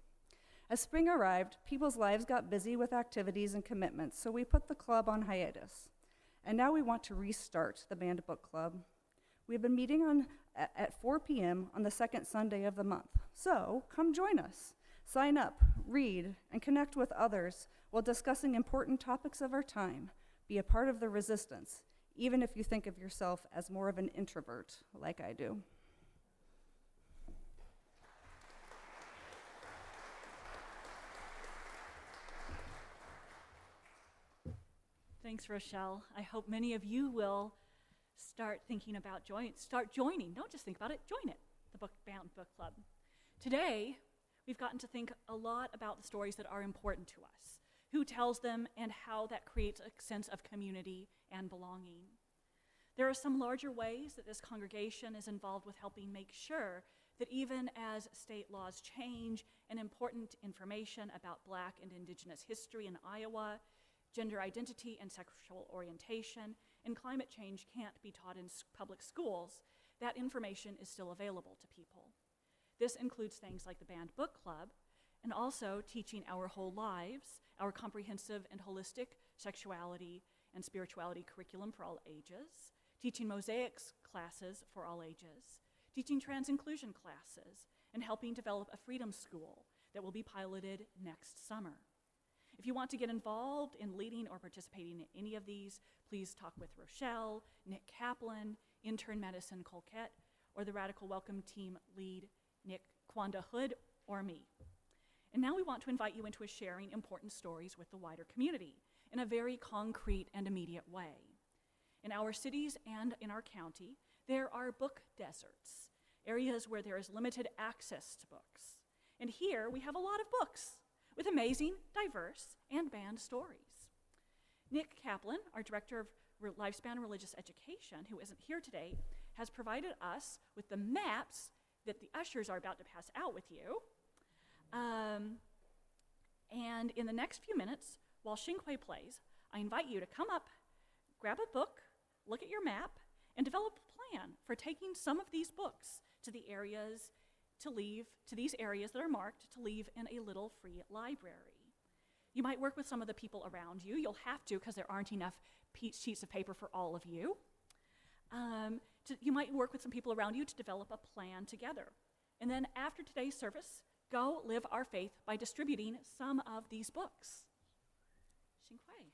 As spring arrived, people's lives got busy with activities and commitments, so we put the club on hiatus. And now we want to restart the Banned Book Club. We've been meeting at 4 p.m. on the second Sunday of the month. So come join us. Sign up, read, and connect with others while discussing important topics of our time. Be a part of the resistance, even if you think of yourself as more of an introvert, like I do. Thanks, Rochelle. I hope many of you will start thinking about start joining. Don't just think about it, join it, the Banned Book Club. Today, we've gotten to think a lot about the stories that are important to us, who tells them, and how that creates a sense of community and belonging. There are some larger ways that this congregation is involved with helping make sure that even as state laws change and important information about Black and Indigenous history in Iowa, gender identity and sexual orientation, and climate change can't be taught in public schools, that information is still available to people. This includes things like the Banned Book Club, and also teaching Our Whole Lives, our comprehensive and holistic sexuality and spirituality curriculum for all ages, teaching mosaics classes for all ages, teaching trans inclusion classes, and helping develop a freedom school that will be piloted next summer. If you want to get involved in leading or participating in any of these, please talk with Rochelle, Nick Kaplan, intern Madison Colquette, or the Radical Welcome Team lead Nick Kwanda Hood, or me. And now we want to invite you into sharing important stories with the wider community in a very concrete and immediate way. In our cities and in our county, there are book deserts, areas where there is limited access to books. And here we have a lot of books with amazing, diverse, and banned stories. Nick Kaplan, our Director of Lifespan Religious Education, who isn't here today, has provided us with the maps that the ushers are about to pass out with you. And in the next few minutes, while Xinghui plays, I invite you to come up, grab a book, look at your map, and develop a plan for taking some of these books to the areas to leave, to these areas that are marked to leave in a little free library. You might work with some of the people around you. You'll have to because there aren't enough sheets of paper for all of you. You might work with some people around you to develop a plan together. And then after today's service, go live our faith by distributing some of these books. Xinghui.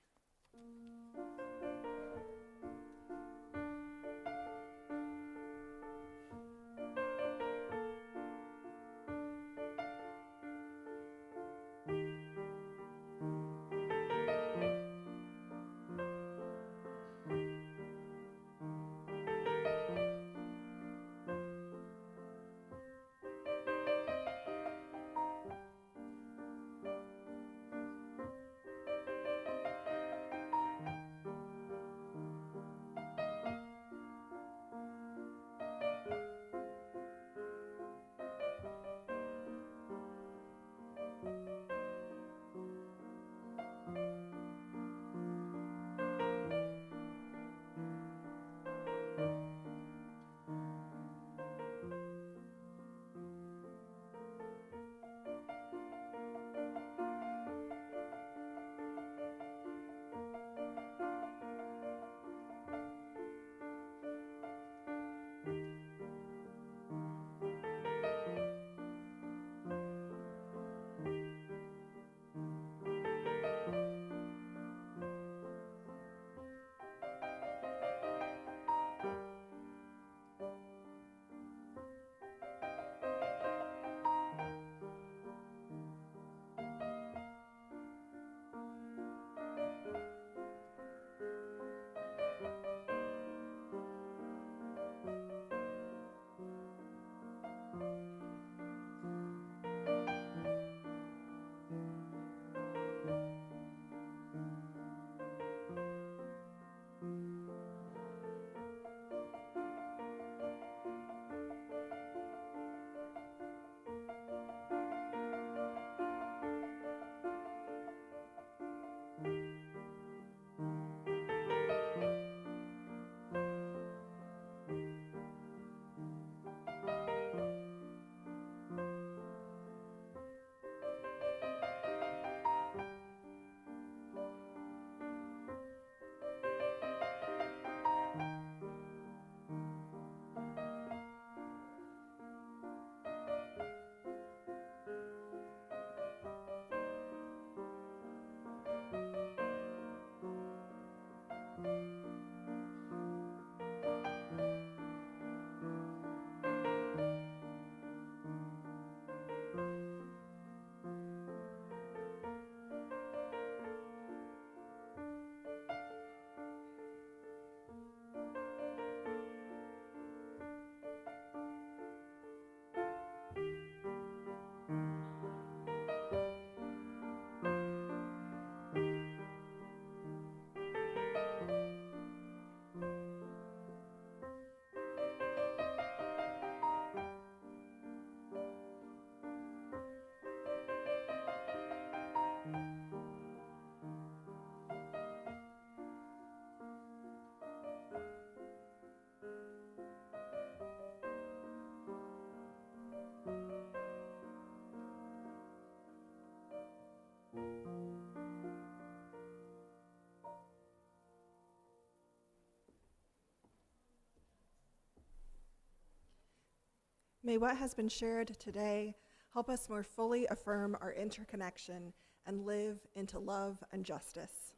May what has been shared today help us more fully affirm our interconnection and live into love and justice.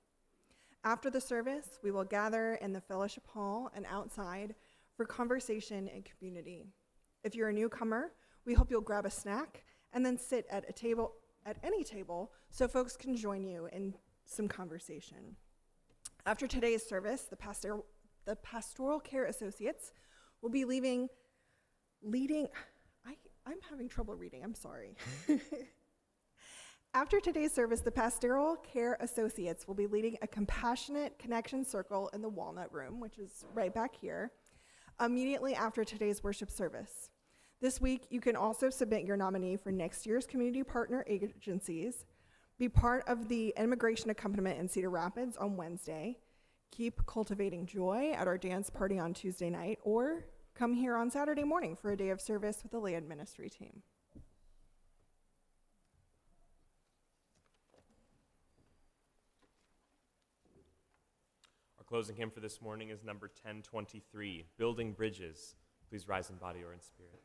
After the service, we will gather in the fellowship hall and outside for conversation and community. If you're a newcomer, we hope you'll grab a snack and then sit at a table at any table so folks can join you in some conversation. After today's service, the pastoral care associates will be leading, I'm having trouble reading, I'm sorry. After today's service, the pastoral care associates will be leading a compassionate connection circle in the Walnut Room, which is right back here, immediately after today's worship service. This week, you can also submit your nominee for next year's community partner agencies, be part of the immigration accompaniment in Cedar Rapids on Wednesday, keep cultivating joy at our dance party on Tuesday night, or come here on Saturday morning for a day of service with the land ministry team. Our closing hymn for this morning is number 1023, Building Bridges. Please rise in body or in spirit.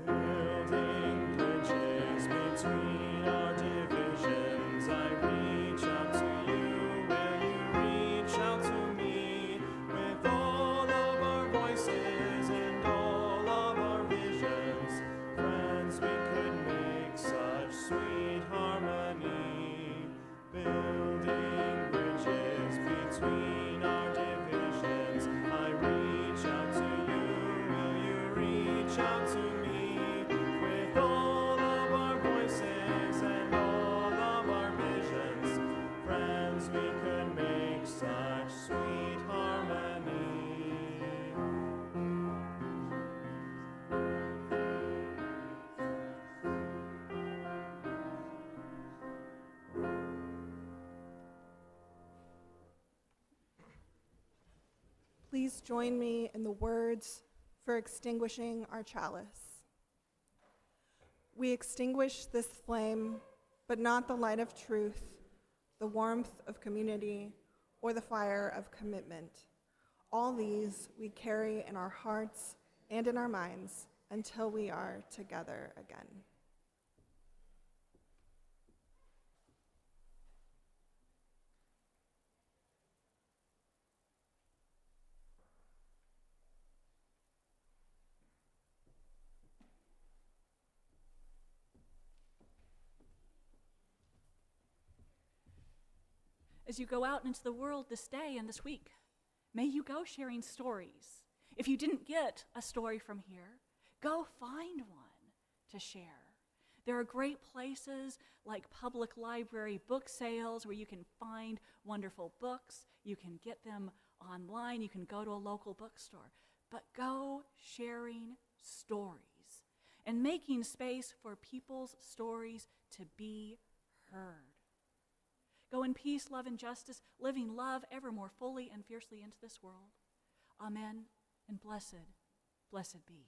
Building bridges between our divisions, I reach out to you, will you reach out to me? With all of our voices and all of our visions, friends, we could make such sweet harmony. Building bridges between our divisions, I reach out to you, will you reach out to me? With all of our voices and all of our visions, friends, we could make such sweet harmony. Please join me in the words for extinguishing our chalice. We extinguish this flame, but not the light of truth, the warmth of community, or the fire of commitment. All these we carry in our hearts and in our minds until we are together again. As you go out into the world this day and this week, may you go sharing stories. If you didn't get a story from here, go find one to share. There are great places like public library book sales where you can find wonderful books. You can get them online. You can go to a local bookstore. But go sharing stories and making space for people's stories to be heard. Go in peace, love, and justice, living love ever more fully and fiercely into this world. Amen, and blessed be.